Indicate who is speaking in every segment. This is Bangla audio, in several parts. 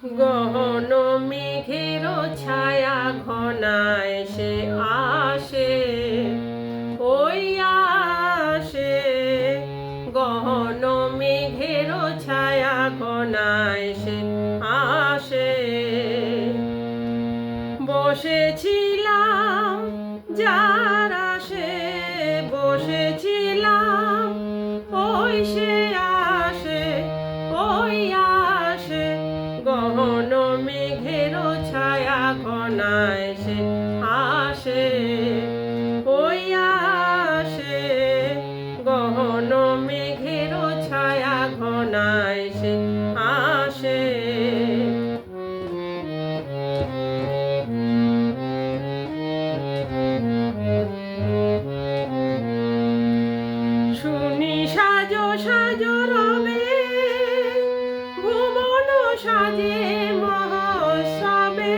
Speaker 1: গহন মেঘের ছায়া ঘনায় সে আসে, ওই আসে। গহন মেঘের ছায়া ঘনায় সে আসে। বসেছিলাম যার আসে, বসেছিলাম ওই সে আসে, ওই আসে। গহন মেঘের ছায়া ঘনায় সে আসে, ওই আসে। গহন মেঘের ছায়া ঘনায় সে আসে। শুনি সাজো সাজো রবে, ভুবন সাজে মহোৎসবে।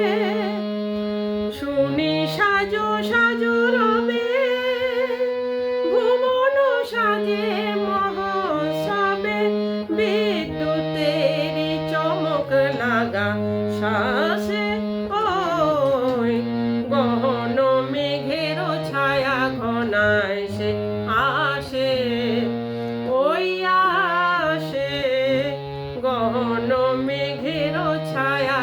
Speaker 1: শুনি সাজো সাজো রবে, ভুবন সাজে মহোৎসবে। বিদ্যুতের চমক লাগা শ্বাসে, ওই গহন মেঘের ছায়া ঘনায় সে আসে, ওই আসে। গহন মেঘের ছায়া